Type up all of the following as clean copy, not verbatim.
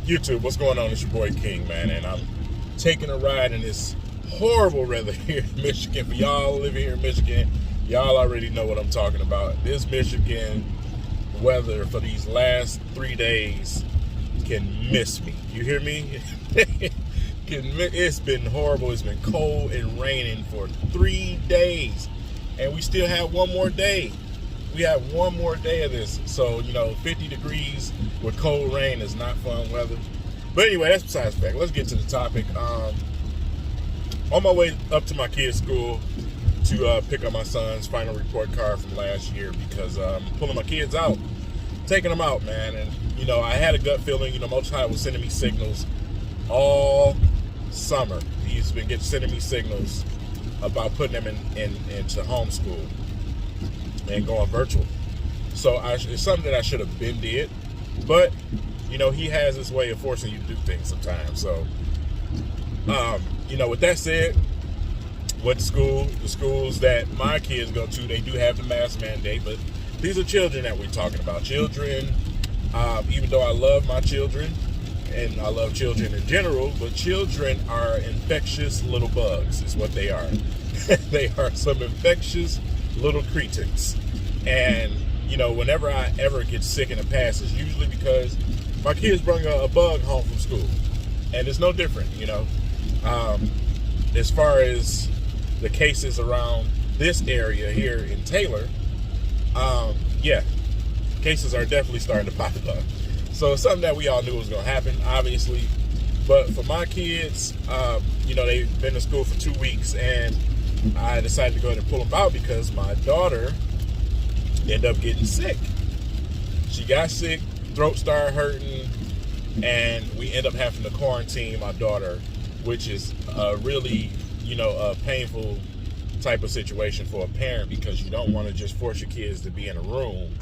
YouTube, what's going on? It's your boy King, man, and I'm taking a ride in this horrible weather here in Michigan. For y'all living here in Michigan, y'all already know what I'm talking about. This Michigan weather for these last 3 days can miss me. You hear me? It's been horrible. It's been cold and raining for 3 days, and we still have one more day. We have one more day of this. So, 50 degrees with cold rain is not fun weather. But anyway, that's besides the fact. Let's get to the topic. On my way up to my kids' school to pick up my son's final report card from last year, because I'm pulling my kids out, taking them out, man. And, I had a gut feeling, Most High was sending me signals all summer. He's been sending me signals about putting them into homeschool and going virtual. So it's something that I should have been did, but he has his way of forcing you to do things sometimes. So with that said, went to school. The schools that my kids go to, they do have the mask mandate, but these are children that we're talking about. Children, even though I love my children and I love children in general, but children are infectious little bugs is what they are. They are some infectious little cretins. And whenever I ever get sick in the past, it's usually because my kids bring a bug home from school, and it's no different. As far as the cases around this area here in Taylor, cases are definitely starting to pop up. So it's something that we all knew was going to happen, obviously. But for my kids, they've been to school for 2 weeks, and I decided to go ahead and pull them out because my daughter ended up getting sick. She got sick, throat started hurting, and we end up having to quarantine my daughter, which is really, a painful type of situation for a parent, because you don't want to just force your kids to be in a room.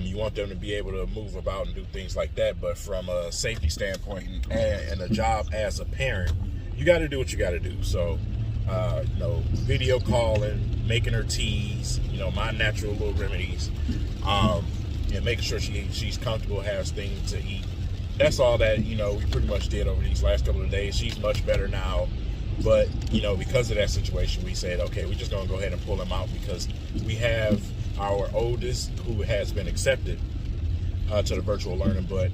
You want them to be able to move about and do things like that, but from a safety standpoint and a job as a parent, you got to do what you got to do. So video calling, making her teas, my natural little remedies, and making sure she's comfortable, has things to eat. That's all that, we pretty much did over these last couple of days. She's much better now. But, because of that situation, we said, okay, we're just going to go ahead and pull them out, because we have our oldest who has been accepted to the virtual learning, but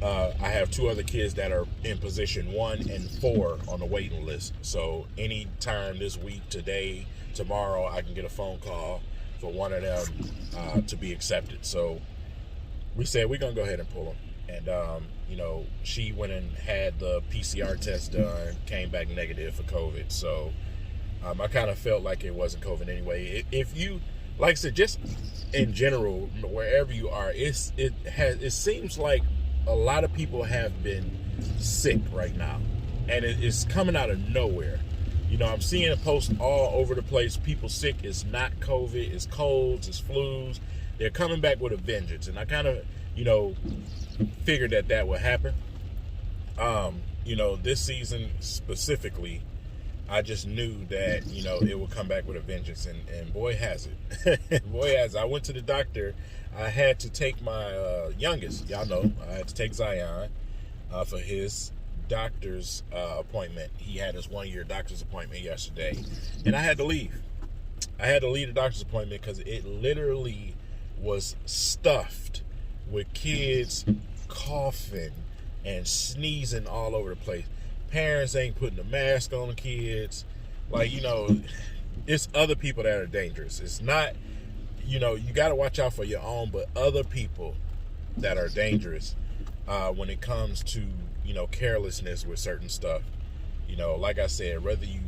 I have 2 other kids that are in position 1 and 4 on the waiting list. So anytime this week, today, tomorrow, I can get a phone call for one of them to be accepted. So we said we're going to go ahead and pull them. And, she went and had the PCR test done, came back negative for COVID. So I kind of felt like it wasn't COVID anyway. If you, like I said, just in general, wherever you are, it seems like a lot of people have been sick right now, and it's coming out of nowhere. I'm seeing posts all over the place. People sick. It's not COVID. It's colds. It's flus. They're coming back with a vengeance, and I kind of, figured that would happen. This season specifically, I just knew that, it would come back with a vengeance, and boy has it. Boy has it. I went to the doctor. I had to take my youngest, y'all know, I had to take Zion for his doctor's appointment. He had his 1-year doctor's appointment yesterday, and I had to leave. I had to leave the doctor's appointment because it literally was stuffed with kids coughing and sneezing all over the place. parents ain't putting the mask on the kids. Like, it's other people that are dangerous. It's not, you got to watch out for your own, but other people that are dangerous when it comes to, carelessness with certain stuff. Like I said, whether you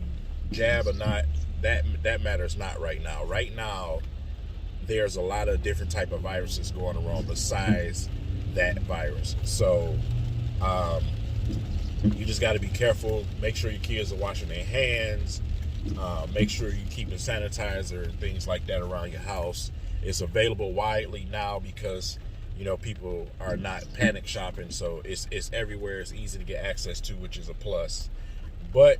jab or not, that matters not right now. Right now, there's a lot of different type of viruses going around besides that virus. So you just got to be careful. Make sure your kids are washing their hands. Make sure you keep the sanitizer and things like that around your house. It's available widely now because people are not panic shopping, so it's everywhere. It's easy to get access to, which is a plus. But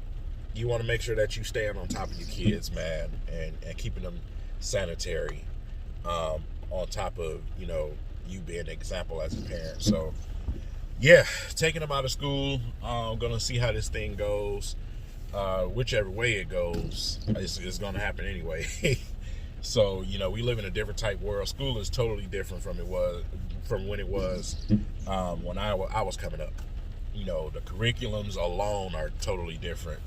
you want to make sure that you staying on top of your kids, man, and keeping them sanitary, on top of you being an example as a parent. So yeah, taking them out of school. I'm gonna see how this thing goes. Whichever way it goes, it's gonna happen anyway. So we live in a different type world. School is totally different from when it was when I was coming up. The curriculums alone are totally different.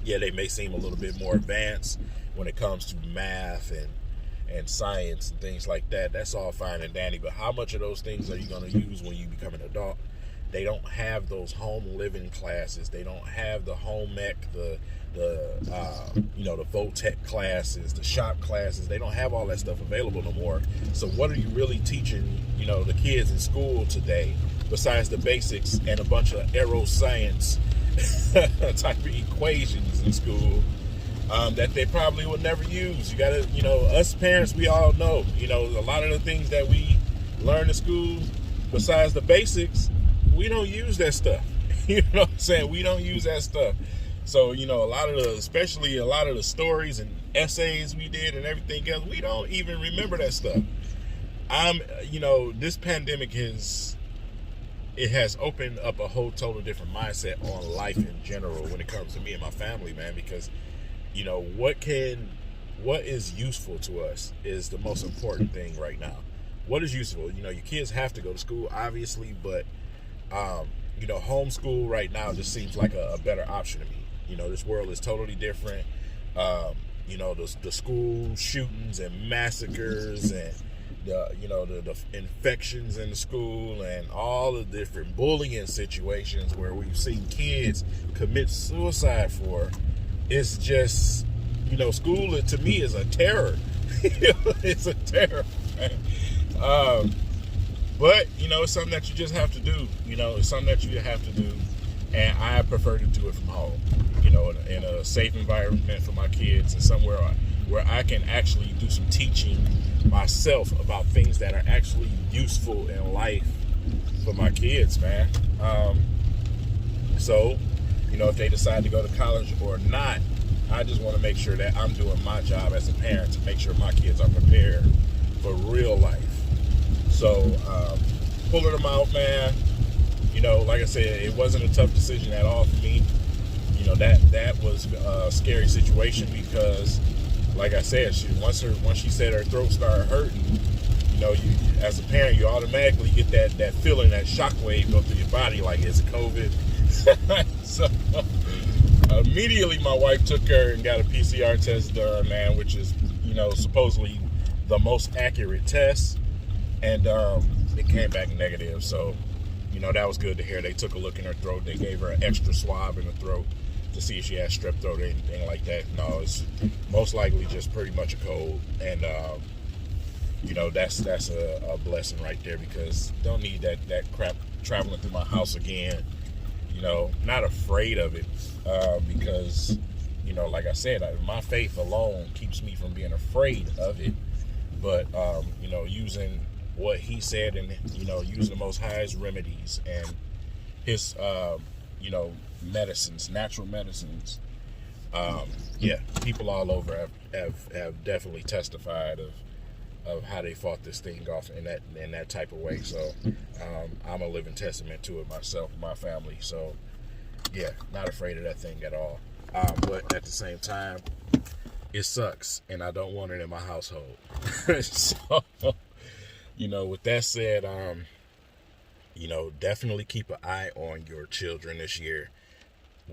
Yeah, they may seem a little bit more advanced when it comes to math and science and things like that. That's all fine and dandy, but how much of those things are you going to use when you become an adult? They don't have those home living classes. They don't have the home ec, the VOTEC classes, the shop classes. They don't have all that stuff available no more. So what are you really teaching, the kids in school today, besides the basics and a bunch of aeroscience type of equations in school that they probably would never use? You gotta, us parents, we all know, a lot of the things that we learn in school, besides the basics, we don't use that stuff. You know what I'm saying? We don't use that stuff. So, especially a lot of the stories and essays we did and everything else, we don't even remember that stuff. This pandemic has opened up a whole total different mindset on life in general when it comes to me and my family, man, because, what is useful to us is the most important thing right now. What is useful? Your kids have to go to school, obviously, but homeschool right now just seems like a better option to me. This world is totally different. The school shootings and massacres and the infections in the school and all the different bullying situations where we've seen kids commit suicide for. It's just, school to me is a terror. It's a terror, man. But, it's something that you just have to do. It's something that you have to do. And I prefer to do it from home, in a safe environment for my kids and somewhere where I can actually do some teaching myself about things that are actually useful in life for my kids, man. So, if they decide to go to college or not, I just want to make sure that I'm doing my job as a parent to make sure my kids are prepared for real life. So, pulling them out, man, like I said, it wasn't a tough decision at all for me. That was a scary situation because, like I said, once she said her throat started hurting, you as a parent, you automatically get that feeling, that shockwave go through your body, like it's COVID. So immediately my wife took her and got a PCR test done, man, which is, supposedly the most accurate test. And it came back negative. So, that was good to hear. They took a look in her throat. They gave her an extra swab in the throat to see if she had strep throat or anything like that. No, it's most likely just pretty much a cold. And, that's a blessing right there, because don't need that crap traveling through my house again. Not afraid of it because, like I said, my faith alone keeps me from being afraid of it. But, using what he said and, using the Most High's remedies and his, medicines, natural medicines. People all over have definitely testified of how they fought this thing off in that type of way. So I'm a living testament to it myself, my family. So yeah, not afraid of that thing at all. But at the same time, it sucks, and I don't want it in my household. So, with that said, definitely keep an eye on your children this year.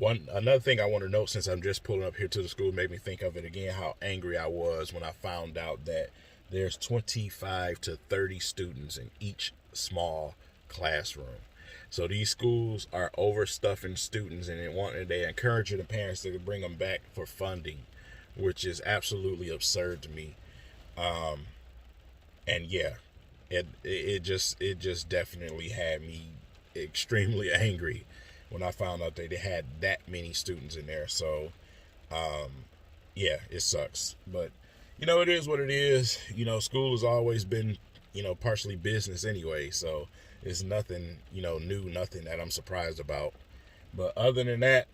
Another thing I want to note, since I'm just pulling up here to the school, made me think of it again, how angry I was when I found out that there's 25 to 30 students in each small classroom. So these schools are overstuffing students, and they encourage the parents to bring them back for funding, which is absolutely absurd to me. And yeah, it just definitely had me extremely angry when I found out they had that many students in there. So yeah, it sucks, but it is what it is. School has always been partially business anyway, so it's nothing new, nothing that I'm surprised about. But other than that,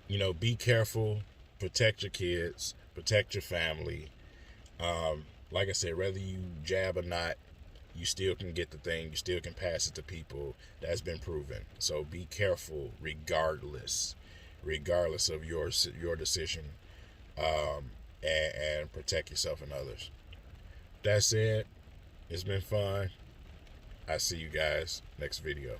be careful, protect your kids, protect your family. Like I said, whether you jab or not, you still can get the thing, you still can pass it to people. That's been proven. So be careful regardless of your decision, and protect yourself and others. That's it. It's been fun. I see you guys next video.